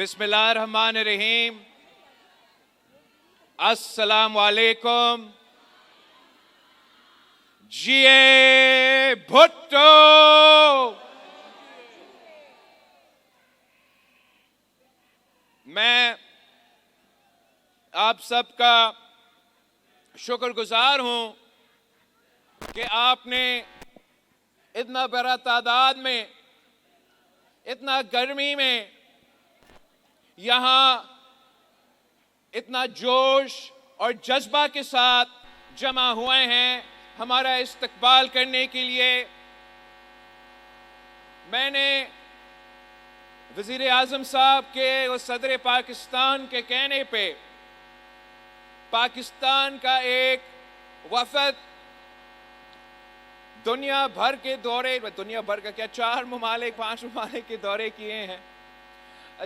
बिस्मिल्लाहिर्रहमानिर्रहीम। अस्सलाम वालेकुम। जिए भुट्टो। मैं आप सबका शुक्रगुजार हूं कि आपने इतना बड़ा तादाद में, इतना गर्मी में यहाँ इतना जोश और जज्बा के साथ जमा हुए हैं हमारा इस्तकबाल करने के लिए। मैंने वज़ीर आज़म साहब के और सदर पाकिस्तान के कहने पे पाकिस्तान का एक वफ़द दुनिया भर के दौरे, दुनिया भर का क्या, 4 ममालिक 5 ममालिक के दौरे किए हैं,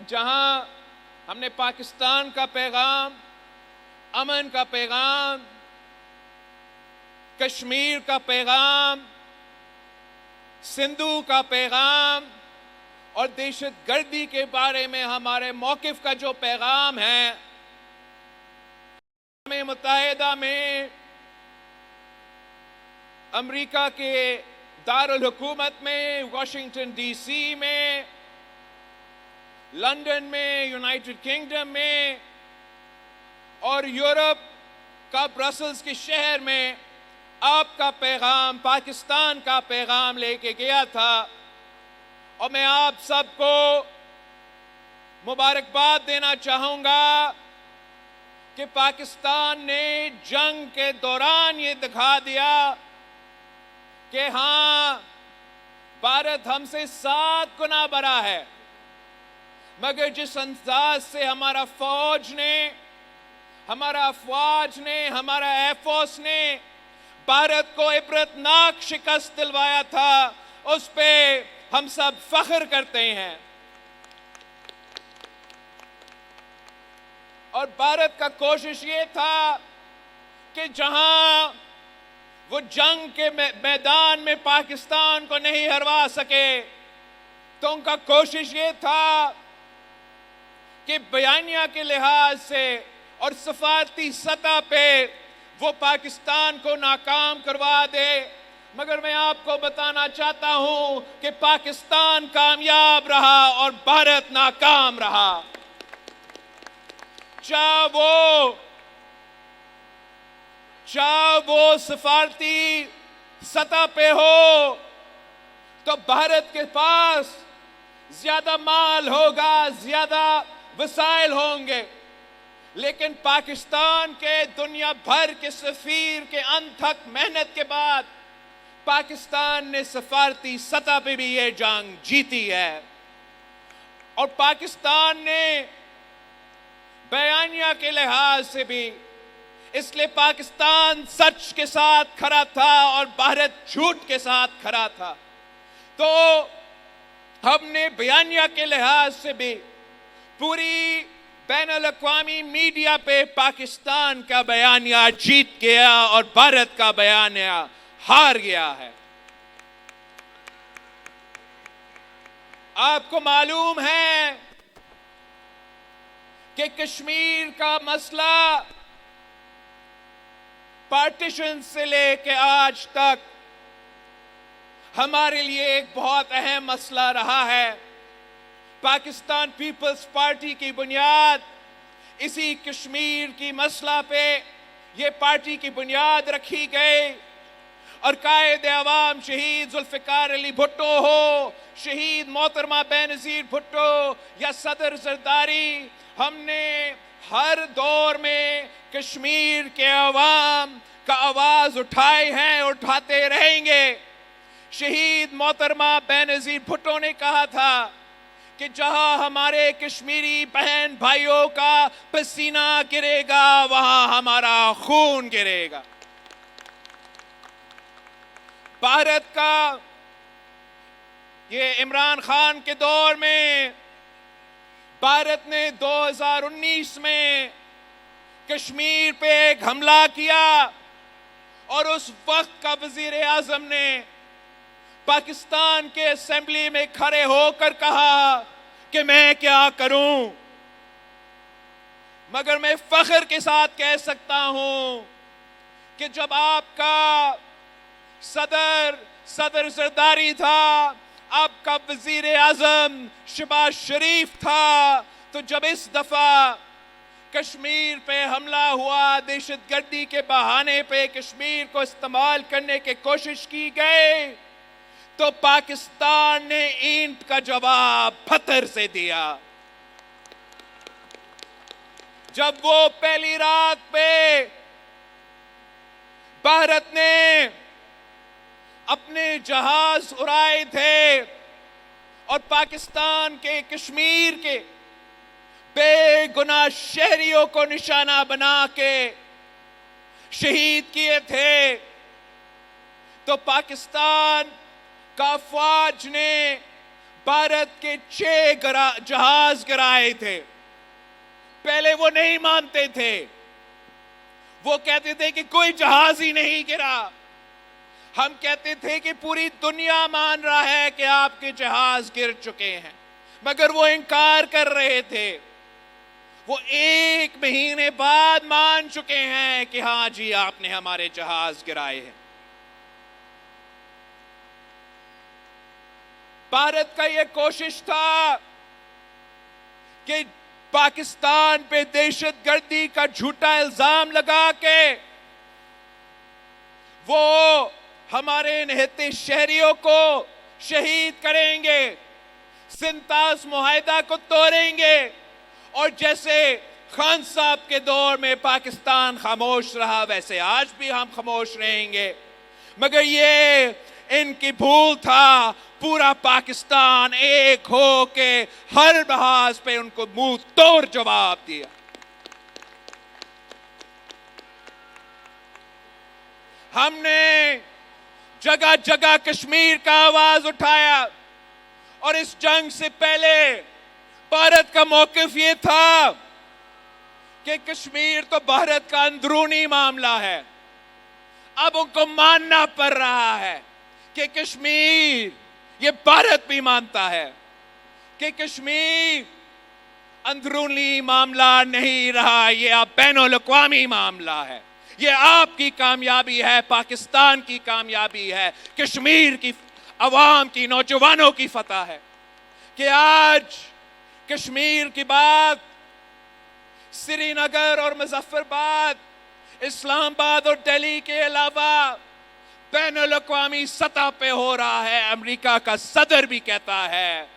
जहां हमने पाकिस्तान का पैगाम, अमन का पैगाम, कश्मीर का पैगाम, सिंधु का पैगाम और दहशतगर्दी के बारे में हमारे मौक़िफ़ का जो पैगाम है, अक़वाम मुत्तहिदा में अमेरिका के दारुल हुकूमत में, वाशिंगटन DC में, लंदन में, यूनाइटेड किंगडम में और यूरोप का ब्रसल्स के शहर में आपका पैगाम, पाकिस्तान का पैगाम लेके गया था। और मैं आप सबको मुबारकबाद देना चाहूँगा कि पाकिस्तान ने जंग के दौरान ये दिखा दिया कि हाँ, भारत हमसे 7 गुना बड़ा है, मगर जिस अंदाज से हमारा फौज ने, हमारा अफवाज ने, हमारा एयरफोर्स ने भारत को इबरतनाक शिकस्त दिलवाया था, उस पे हम सब फख्र करते हैं। और भारत का कोशिश ये था कि जहां वो जंग के मैदान में पाकिस्तान को नहीं हरवा सके, तो उनका कोशिश ये था कि बयानिया के लिहाज से और सफारती सतह पे वो पाकिस्तान को नाकाम करवा दे। मगर मैं आपको बताना चाहता हूं कि पाकिस्तान कामयाब रहा और भारत नाकाम रहा। चाहे वो सफारती सतह पे हो तो भारत के पास ज्यादा माल होगा, ज्यादा वसाइल होंगे, लेकिन पाकिस्तान के दुनिया भर के सफीर के अनथक मेहनत के बाद पाकिस्तान ने सफारती सतह पे भी ये जंग जीती है। और पाकिस्तान ने बयानिया के लिहाज से भी, इसलिए पाकिस्तान सच के साथ खड़ा था और भारत झूठ के साथ खड़ा था। तो हमने बयानिया के लिहाज से भी पूरी बैनुल-अक़वामी मीडिया पे पाकिस्तान का बयानिया जीत गया और भारत का बयानिया हार गया है। आपको मालूम है कि कश्मीर का मसला पार्टीशन से लेके आज तक हमारे लिए एक बहुत अहम मसला रहा है। पाकिस्तान पीपल्स पार्टी की बुनियाद इसी कश्मीर की मसला पे ये पार्टी की बुनियाद रखी गई। और कायद अवाम शहीद जुल्फ़िकार अली भुट्टो हो, शहीद मोहतरमा बेनज़ीर भुट्टो या सदर ज़रदारी, हमने हर दौर में कश्मीर के अवाम का आवाज उठाए हैं, उठाते रहेंगे। शहीद मोहतरमा बेनज़ीर भुट्टो ने कहा था कि जहां हमारे कश्मीरी बहन भाइयों का पसीना गिरेगा, वहां हमारा खून गिरेगा। भारत का ये इमरान खान के दौर में भारत ने 2019 में कश्मीर पे एक हमला किया और उस वक्त का वजीर आजम ने पाकिस्तान के असेंबली में खड़े होकर कहा कि मैं क्या करूं, मगर मैं फख्र के साथ कह सकता हूं कि जब आपका सदर जरदारी था, आपका वजीर आजम शहबाज शरीफ था, तो जब इस दफा कश्मीर पे हमला हुआ, दहशतगर्दी के बहाने पे कश्मीर को इस्तेमाल करने की कोशिश की गई, तो पाकिस्तान ने ईंट का जवाब पत्थर से दिया। जब वो पहली रात पे भारत ने अपने जहाज उड़ाए थे और पाकिस्तान के कश्मीर के बेगुनाह शहरियों को निशाना बना के शहीद किए थे, तो पाकिस्तान का फौज ने भारत के 6 जहाज गिराए थे। पहले वो नहीं मानते थे, वो कहते थे कि कोई जहाज ही नहीं गिरा। हम कहते थे कि पूरी दुनिया मान रहा है कि आपके जहाज गिर चुके हैं, मगर वो इनकार कर रहे थे। वो 1 महीने बाद मान चुके हैं कि हाँ जी, आपने हमारे जहाज गिराए हैं। भारत का यह कोशिश था कि पाकिस्तान पे दहशतगर्दी का झूठा इल्जाम लगा के वो हमारे निहत्थे शहरियों को शहीद करेंगे, सिंतास मुआहिदा को तोड़ेंगे, और जैसे खान साहब के दौर में पाकिस्तान खामोश रहा, वैसे आज भी हम खामोश रहेंगे। मगर ये इनकी भूल था। पूरा पाकिस्तान एक हो के हर लिहाज पे उनको मुंह तोड़ जवाब दिया। हमने जगह जगह कश्मीर का आवाज उठाया, और इस जंग से पहले भारत का मौकिफ ये था कि कश्मीर तो भारत का अंदरूनी मामला है। अब उनको मानना पड़ रहा है कि कश्मीर, ये भारत भी मानता है कि कश्मीर अंदरूनी मामला नहीं रहा, ये अब बैनुल-अक़वामी मामला है। ये आपकी कामयाबी है, पाकिस्तान की कामयाबी है, कश्मीर की अवाम की, नौजवानों की फतह है कि आज कश्मीर की बात श्रीनगर और मुजफ्फराबाद, इस्लामाबाद और दिल्ली के अलावा बैनुल-अक़वामी सतह पे हो रहा है। अमेरिका का सदर भी कहता है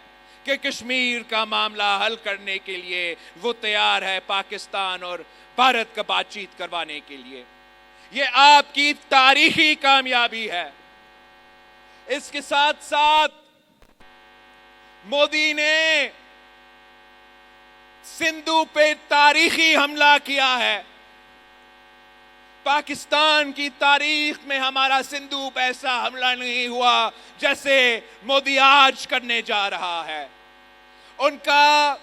कि कश्मीर का मामला हल करने के लिए वो तैयार है पाकिस्तान और भारत का बातचीत करवाने के लिए। ये आपकी तारीखी कामयाबी है। इसके साथ साथ मोदी ने सिंधु पे तारीखी हमला किया है। पाकिस्तान की तारीख में हमारा सिंधु पे ऐसा हमला नहीं हुआ जैसे मोदी आज करने जा रहा है। उनका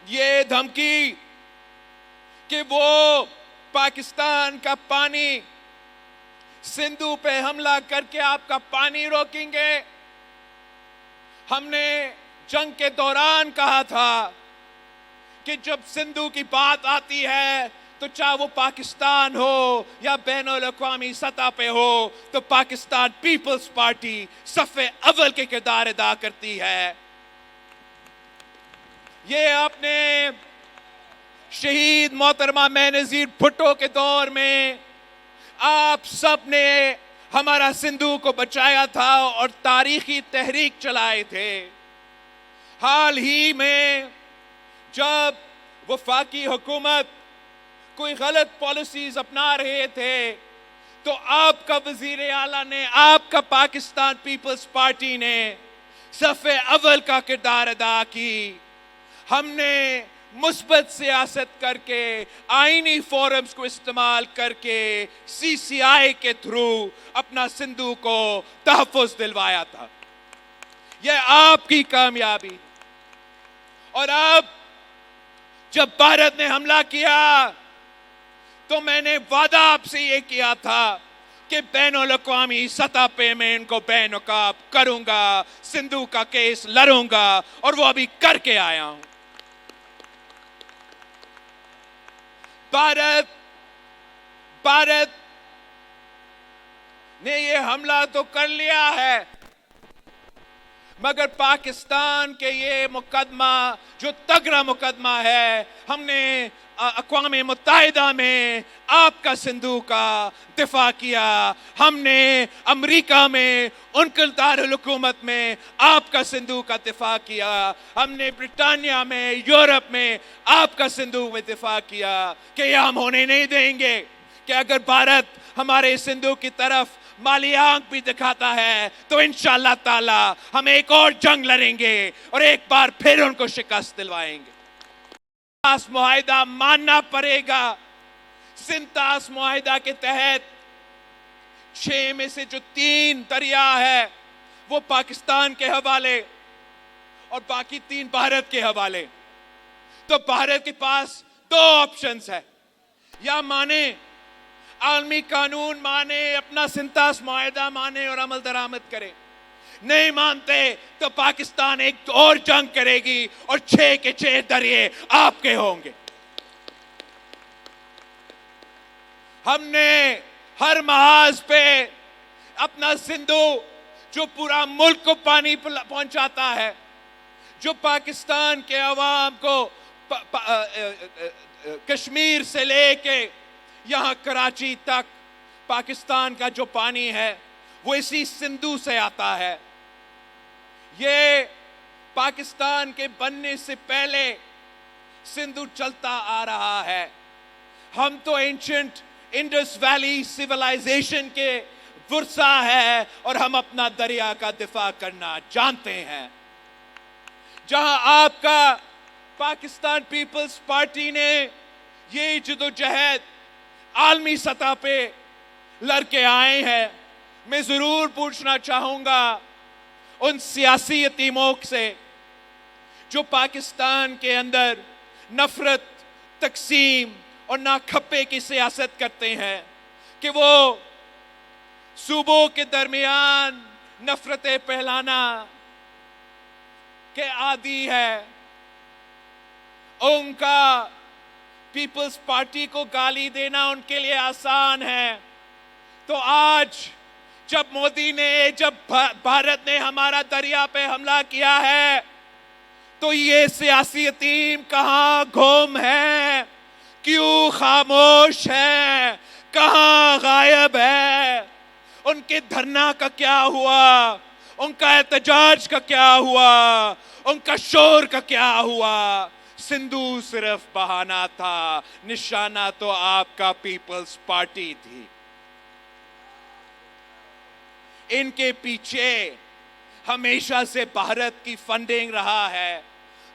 ये धमकी कि वो पाकिस्तान का पानी, सिंधु पे हमला करके आपका पानी रोकेंगे। हमने जंग के दौरान कहा था कि जब सिंधु की बात आती है तो चाहे वो पाकिस्तान हो या बैनुल-अक़वामी सतह पे हो, तो पाकिस्तान पीपल्स पार्टी सफ़े अव्वल के किरदार अदा करती है। ये आपने शहीद मोहतरमा बेनज़ीर भुट्टो के दौर में आप सब ने हमारा सिंधु को बचाया था और तारीखी तहरीक चलाए थे। हाल ही में जब वफाकी हुकूमत कोई गलत पॉलिसीज अपना रहे थे, तो आपका वजीर आला ने, आपका पाकिस्तान पीपल्स पार्टी ने सफ़े अव्वल का किरदार अदा की। हमने मुस्बत सियासत करके, आईनी फोरम्स को इस्तेमाल करके, CCI के थ्रू अपना सिंधु को तहफ़्फ़ुज़ दिलवाया था। यह आपकी कामयाबी। और अब जब भारत ने हमला किया तो मैंने वादा आपसे ये किया था कि बैनुल-अक़वामी सतह पे मैं इनको बेनकाब करूंगा, सिंधु का केस लड़ूंगा, और वो अभी करके आया हूं। भारत ने ये हमला तो कर लिया है, मगर पाकिस्तान के ये मुकदमा जो तगड़ा मुकदमा है, हमने अक़वाम मुत्तहिदा में आपका सिंधु का दिफा किया, हमने अमेरिका में उनके दारुल हुकूमत में आपका सिंधु का दिफा किया, हमने ब्रिटानिया में, यूरोप में आपका सिंधु में दिफा किया कि यह हम होने नहीं देंगे कि अगर भारत हमारे सिंधु की तरफ माली आंख भी दिखाता है तो इंशाअल्लाह ताला हम एक और जंग लड़ेंगे और एक बार फिर उनको शिकस्त दिलवाएंगे। सिंतास मुआहिदा मानना पड़ेगा। सिंतास मुआहिदा के तहत 6 में से जो 3 दरिया है वो पाकिस्तान के हवाले और बाकी 3 भारत के हवाले। तो भारत के पास 2 ऑप्शंस है, या माने आलमी कानून माने, अपना सिंतास मुआहिदा माने और अमल दरामद करे, नहीं मानते तो पाकिस्तान एक और जंग करेगी और 6 के 6 दरिए आपके होंगे। हमने हर महाज पे अपना सिंधु जो पूरा मुल्क को पानी पहुंचाता है, जो पाकिस्तान के अवाम को कश्मीर से लेके यहाँ कराची तक पाकिस्तान का जो पानी है वो इसी सिंधु से आता है। ये पाकिस्तान के बनने से पहले सिंधु चलता आ रहा है। हम तो एंशिएंट इंडस वैली सिविलाइजेशन के वर्सा है और हम अपना दरिया का दिफा करना जानते हैं। जहां आपका पाकिस्तान पीपल्स पार्टी ने ये जदोजहद आलमी सतह पे लड़के आए हैं, मैं जरूर पूछना चाहूंगा उन सियासी यतीमों से जो पाकिस्तान के अंदर नफरत, तकसीम और नाखप्पे की सियासत करते हैं कि वो सूबों के दरमियान नफरतें फैलाना के आदी है। उनका पीपल्स पार्टी को गाली देना उनके लिए आसान है। तो आज जब मोदी ने, जब भारत ने हमारा दरिया पे हमला किया है तो ये सियासी यतीम कहां गुम है, क्यों खामोश है, कहां गायब है? उनके धरना का क्या हुआ, उनका एहतजाज का क्या हुआ, उनका शोर का क्या हुआ? सिंधु सिर्फ बहाना था, निशाना तो आपका पीपल्स पार्टी थी। इनके पीछे हमेशा से भारत की फंडिंग रहा है।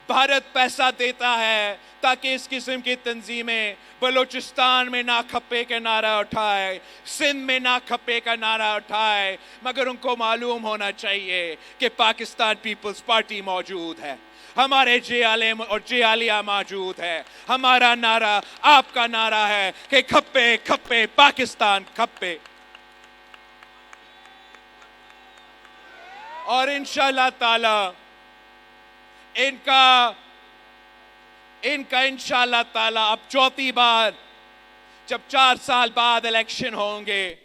भारत पैसा देता है ताकि इस किस्म की तंजीमें बलूचिस्तान में ना खप्पे का नारा उठाए, सिंध में ना खप्पे का नारा उठाए, मगर उनको मालूम होना चाहिए कि पाकिस्तान पीपल्स पार्टी मौजूद है, हमारे जियाले और जियालिया मौजूद है। हमारा नारा आपका नारा है कि खप्पे खप्पे पाकिस्तान खप्पे। और इंशाअल्लाह ताला इनका इंशाअल्लाह ताला अब 4थी बार जब 4 साल बाद इलेक्शन होंगे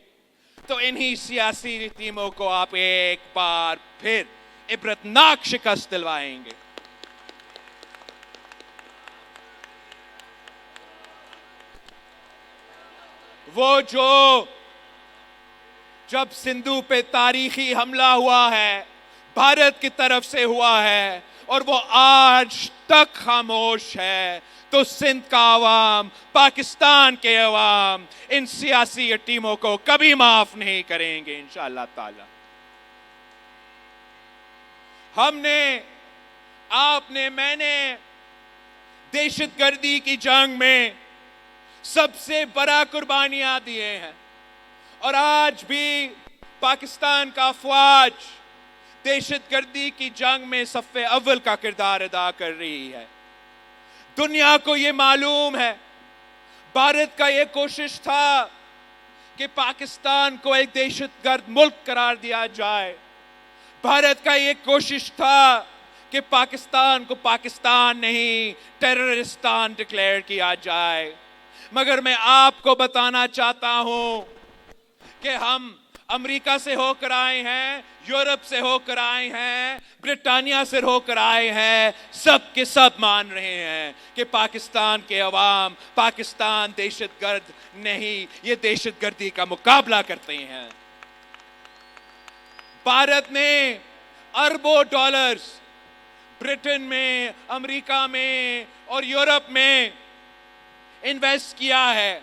तो इन्हीं सियासी टीमों को आप एक बार फिर इबरतनाक शिकस्त दिलवाएंगे। वो जो जब सिंधु पे तारीखी हमला हुआ है, भारत की तरफ से हुआ है और वो आज तक खामोश है, तो सिंध का अवाम, पाकिस्तान के अवाम इन सियासी टीमों को कभी माफ नहीं करेंगे इंशाअल्लाह ताला। हमने, आपने, मैंने दहशतगर्दी की जंग में सबसे बड़ा कुर्बानियां दिए हैं और आज भी पाकिस्तान का अफवाज दहशतगर्दी की जंग में सफ़े अव्वल का किरदार अदा कर रही है। दुनिया को ये मालूम है, भारत का ये कोशिश था कि पाकिस्तान को एक दहशतगर्द मुल्क करार दिया जाए। भारत का ये कोशिश था कि पाकिस्तान को पाकिस्तान नहीं टेररिस्तान डिक्लेयर किया जाए। مگر میں آپ کو بتانا چاہتا ہوں کہ ہم امریکہ سے ہو کر آئے ہیں، یورپ سے ہو کر آئے ہیں، برطانیہ سے ہو کر آئے ہیں، سب کے سب مان رہے ہیں کہ پاکستان کے عوام، پاکستان دہشت گرد نہیں، یہ دہشت گردی کا مقابلہ کرتے ہیں۔ بھارت نے اربوں ڈالرز برٹن میں، امریکہ میں اور یورپ میں انویسٹ کیا ہے،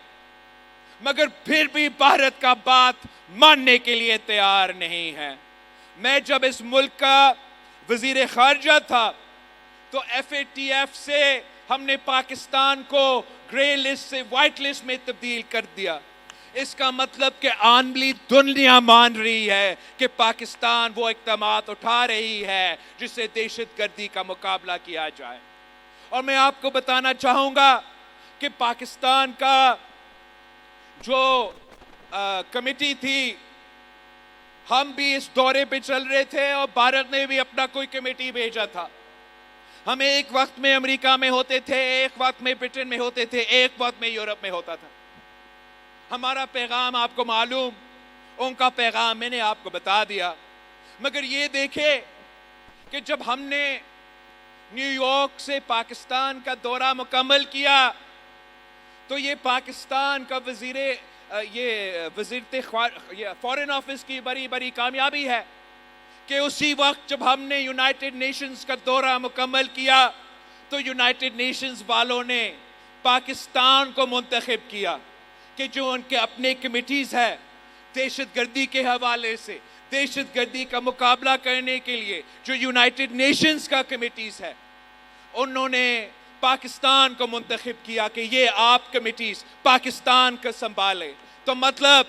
مگر پھر بھی بھارت کا بات ماننے کے لیے تیار نہیں ہے۔ میں جب اس ملک کا وزیر خارجہ تھا تو FATF سے ہم نے پاکستان کو گرے لسٹ سے وائٹ لسٹ میں تبدیل کر دیا۔ اس کا مطلب کہ عالمی دنیا مان رہی ہے کہ پاکستان وہ اقدامات اٹھا رہی ہے جس سے دہشت گردی کا مقابلہ کیا جائے۔ اور میں آپ کو بتانا چاہوں گا کہ پاکستان کا جو کمیٹی تھی، ہم بھی اس دورے پہ چل رہے تھے اور بھارت نے بھی اپنا کوئی کمیٹی بھیجا تھا۔ ہم ایک وقت میں امریکہ میں ہوتے تھے، ایک وقت میں برٹن میں ہوتے تھے، ایک وقت میں یورپ میں ہوتا تھا۔ ہمارا پیغام آپ کو معلوم، ان کا پیغام میں نے آپ کو بتا دیا۔ مگر یہ دیکھے کہ جب ہم نے نیو یارک سے پاکستان کا دورہ مکمل کیا تو یہ پاکستان کا فارن آفس کی بڑی بڑی کامیابی ہے کہ اسی وقت جب ہم نے یونائٹڈ نیشنز کا دورہ مکمل کیا تو یونائٹڈ نیشنز والوں نے پاکستان کو منتخب کیا کہ جو ان کے اپنے کمیٹیز ہے دہشت گردی کے حوالے سے، دہشت گردی کا مقابلہ کرنے کے لیے جو یونائٹڈ نیشنز کا کمیٹیز ہے، انہوں نے پاکستان کو منتخب کیا کہ یہ آپ کمیٹیز پاکستان کا سنبھالے۔ تو مطلب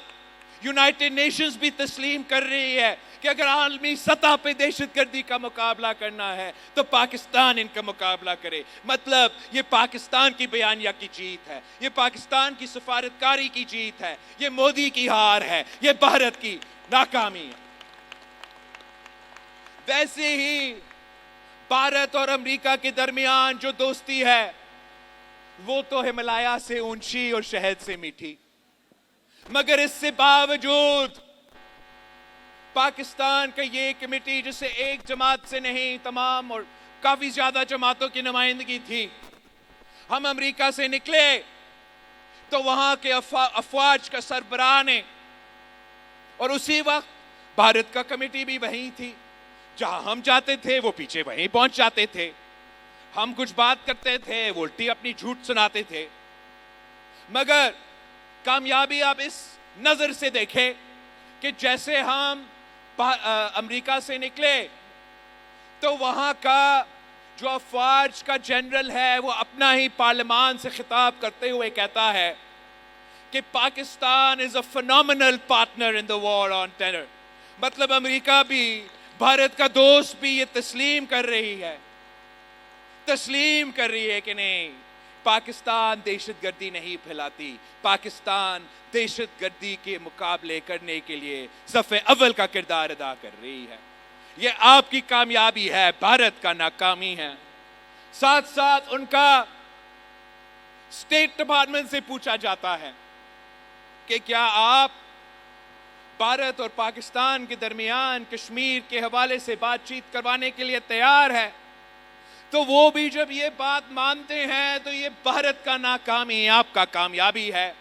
یونائٹڈ نیشنز بھی تسلیم کر رہی ہے کہ اگر عالمی سطح پہ دہشت گردی کا مقابلہ کرنا ہے تو پاکستان ان کا مقابلہ کرے۔ مطلب یہ پاکستان کی بیانیہ کی جیت ہے، یہ پاکستان کی سفارتکاری کی جیت ہے، یہ مودی کی ہار ہے، یہ بھارت کی ناکامی ہے۔ ویسے ہی بھارت اور امریکہ کے درمیان جو دوستی ہے وہ تو ہمالیہ سے اونچی اور شہد سے میٹھی، مگر اس سے باوجود پاکستان کا یہ کمیٹی جسے ایک جماعت سے نہیں تمام اور کافی زیادہ جماعتوں کی نمائندگی تھی، ہم امریکہ سے نکلے تو وہاں کے افواج کا سربراہ نے، اور اسی وقت بھارت کا کمیٹی بھی وہیں تھی، جہاں ہم جاتے تھے وہ پیچھے وہیں پہنچ جاتے تھے، ہم کچھ بات کرتے تھے وہ الٹی اپنی جھوٹ سناتے تھے۔ مگر کامیابی آپ اس نظر سے دیکھیں کہ جیسے ہم امریکہ سے نکلے تو وہاں کا جو افواج کا جنرل ہے وہ اپنا ہی پارلیمان سے خطاب کرتے ہوئے کہتا ہے کہ Pakistan is a phenomenal partner in the war on terror۔ مطلب امریکہ بھی، بھارت کا دوست بھی یہ تسلیم کر رہی ہے کہ نہیں، پاکستان دہشت گردی نہیں پھیلاتی، پاکستان دہشت گردی کے مقابلے کرنے کے لیے صف اول کا کردار ادا کر رہی ہے۔ یہ آپ کی کامیابی ہے، بھارت کا ناکامی ہے۔ ساتھ ساتھ ان کا اسٹیٹ ڈپارٹمنٹ سے پوچھا جاتا ہے کہ کیا آپ بھارت اور پاکستان کے درمیان کشمیر کے حوالے سے بات چیت کروانے کے لیے تیار ہے، تو وہ بھی جب یہ بات مانتے ہیں تو یہ بھارت کا ناکامی آپ کا کامیابی ہے۔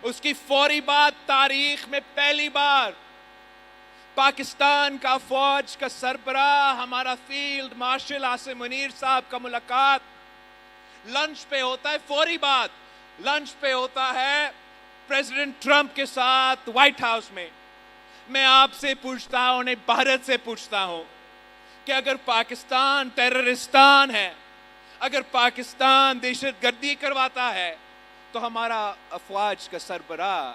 اس کی فوری بعد تاریخ میں پہلی بار پاکستان کا فوج کا سربراہ ہمارا فیلڈ مارشل عاصم منیر صاحب کا ملاقات لنچ پہ ہوتا ہے، فوری بعد لنچ پہ ہوتا ہے پریزیڈنٹ ٹرمپ کے ساتھ وائٹ ہاؤس میں۔ میں آپ سے پوچھتا ہوں، بھارت سے پوچھتا ہوں کہ اگر پاکستان ٹیررستان ہے، اگر پاکستان دہشت گردی کرواتا ہے تو ہمارا افواج کا سربراہ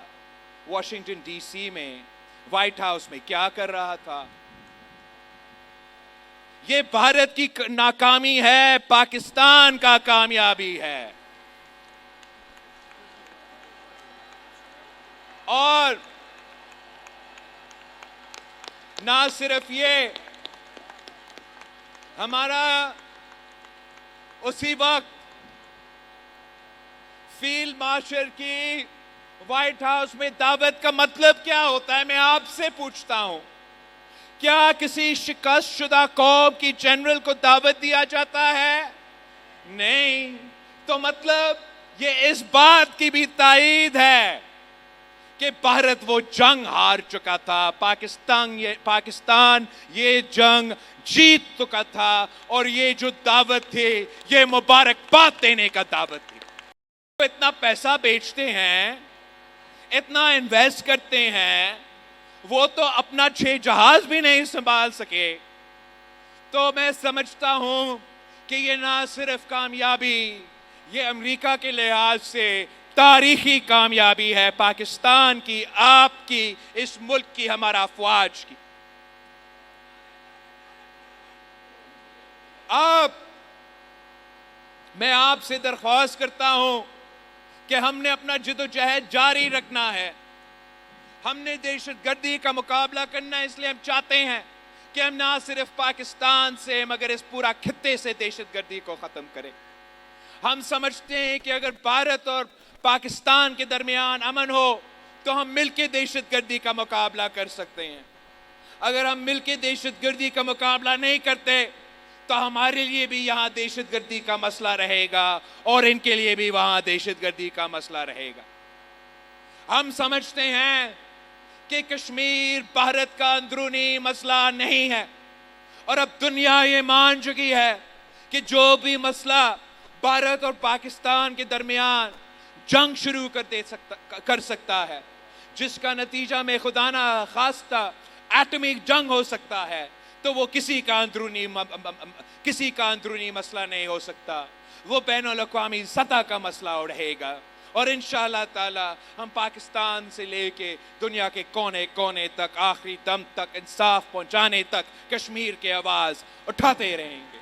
واشنگٹن ڈی سی میں وائٹ ہاؤس میں کیا کر رہا تھا؟ یہ بھارت کی ناکامی ہے، پاکستان کا کامیابی ہے۔ اور نہ صرف یہ، ہمارا اسی وقت फील्ड मार्शल की व्हाइट हाउस में दावत का मतलब क्या होता है? मैं आपसे पूछता हूं, क्या किसी शिकस्त शुदा कौम की जनरल को दावत दिया जाता है? नहीं। तो मतलब ये इस बात की भी तायीद है कि भारत वो जंग हार चुका था, पाकिस्तान ये जंग जीत चुका था, और ये जो दावत थी ये मुबारकबाद देने का दावत थी। तो इतना पैसा बेचते हैं, इतना इन्वेस्ट करते हैं, वो तो अपना 6 जहाज भी नहीं संभाल सके। तो मैं समझता हूं कि ये ना सिर्फ कामयाबी, ये अमेरिका के लिहाज से तारीखी कामयाबी है, पाकिस्तान की, आपकी, इस मुल्क की, हमारा अफवाज की। मैं आपसे दरख्वास्त करता हूं कि हमने अपना जिद्दोजहद जारी रखना है। हमने दहशतगर्दी का मुकाबला करना है, इसलिए हम चाहते हैं कि हम ना सिर्फ पाकिस्तान से मगर इस पूरा खित्ते से दहशतगर्दी को खत्म करें। हम समझते हैं कि अगर भारत और पाकिस्तान के दरमियान अमन हो तो हम मिलकर दहशतगर्दी का मुकाबला कर सकते हैं। अगर हम मिलकर दहशतगर्दी का मुकाबला नहीं करते तो हमारे लिए भी यहाँ दहशतगर्दी का मसला रहेगा और इनके लिए भी वहाँ दहशतगर्दी का मसला रहेगा। हम समझते हैं कि कश्मीर भारत का अंदरूनी मसला नहीं है, और अब दुनिया ये मान चुकी है कि जो भी मसला भारत और पाकिस्तान के दरमियान जंग शुरू कर सकता है, जिसका नतीजा में खुदा ना खास्ता एटमिक जंग हो सकता है, तो वो किसी का अंदरूनी मसला नहीं हो सकता, वो बैनुल अक़वामी सतह का मसला उड़ेगा। और इंशाअल्लाह ताला हम पाकिस्तान से लेके दुनिया के कोने कोने तक, आखिरी दम तक इंसाफ पहुंचाने तक कश्मीर की आवाज उठाते रहेंगे।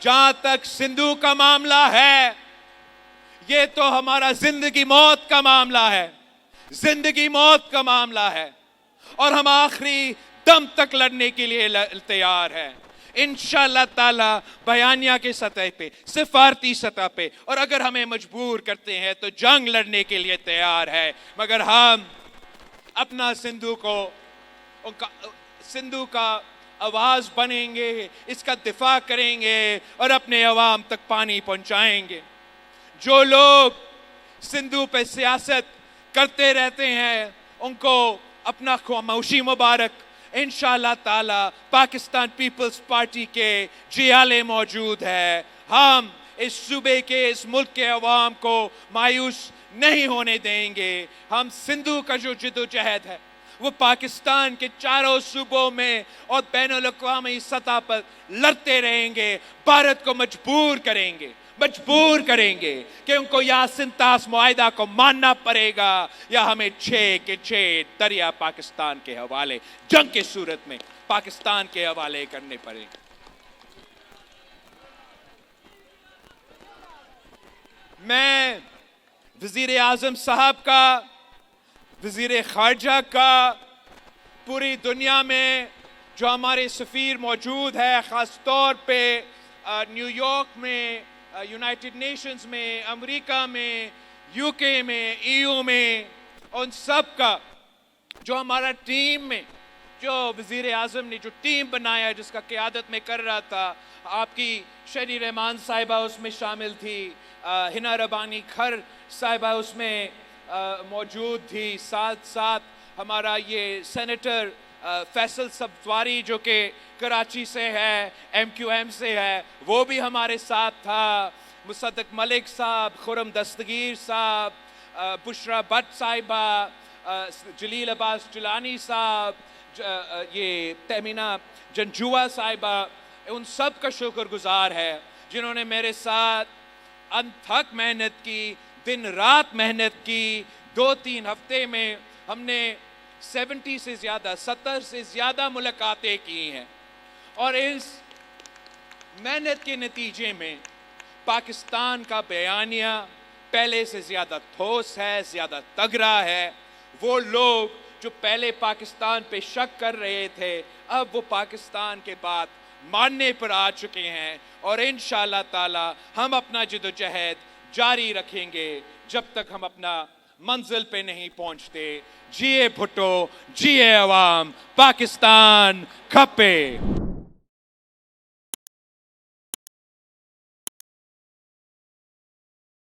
जहां तक सिंधु का मामला है, ये तो हमारा जिंदगी मौत का मामला है, जिंदगी मौत का मामला है, और हम आखिरी दम तक लड़ने के लिए तैयार हैं इंशाअल्लाह ताला, बयानिया के सतह पे, सिफारती सतह पे, और अगर हमें मजबूर करते हैं तो जंग लड़ने के लिए तैयार है। मगर हम अपना सिंधु का आवाज बनेंगे, इसका दिफा करेंगे और अपने अवाम तक पानी पहुंचाएंगे। जो लोग सिंधु पे सियासत करते रहते हैं उनको अपना खामोशी मुबारक। इंशाअल्लाह ताला पाकिस्तान पीपल्स पार्टी के जियाले मौजूद है। हम इस सूबे के, इस मुल्क के अवाम को मायूस नहीं होने देंगे। हम सिंधु का जो जिद्दोजहद है वो पाकिस्तान के चारों सूबों में और बैनुल अक़वामी सतह पर लड़ते रहेंगे। भारत को मजबूर करेंगे कि उनको या सिंतास मुआहिदा को मानना पड़ेगा, या हमें 6 के 6 दरिया पाकिस्तान के हवाले, जंग के सूरत में पाकिस्तान के हवाले करने पड़ेंगे। मैं वजीर आज़म साहब का, वजीर खारजा का, पूरी दुनिया में जो हमारे सफ़ीर मौजूद है, ख़ास तौर पे न्यूयॉर्क में, यूनाइटेड नेशंस में, अमेरिका में, यूके में, ईयू में, उन सब का, जो हमारा टीम में, जो वज़ीर आज़म ने जो टीम बनाया जिसका क़यादत में कर रहा था, आपकी शरी रहमान साहिबा उसमें शामिल थी, हिना रबानी खर साहिबा उसमें मौजूद थी, साथ साथ हमारा ये सेनेटर फैसल सब्ज़वारी जो कि कराची से है, MQM से है, वो भी हमारे साथ था, मुसद्दक मलिक साहब, खुरम दस्तगीर साहब, बुशरा भट्ट साहिबा, जलील अब्बास जिलानी साहब, ये तमीना जंजुआ साहिबा, उन सब का शुक्रगुजार है जिन्होंने मेरे साथ अनथक मेहनत की, दिन रात मेहनत की। 2-3 हफ्ते में हमने 70 से ज़्यादा मुलाकातें की हैं, और इस मेहनत के नतीजे में पाकिस्तान का बयानिया पहले से ज़्यादा ठोस है, ज़्यादा तगड़ा है। वो लोग जो पहले पाकिस्तान पे शक कर रहे थे, अब वो पाकिस्तान के बाद ماننے پر آ چکے ہیں اور انشاءاللہ تعالی ہم اپنا جدوجہد جاری رکھیں گے جب تک ہم اپنا منزل پہ نہیں پہنچتے. جیے بھٹو، جیے عوام، پاکستان کھپے.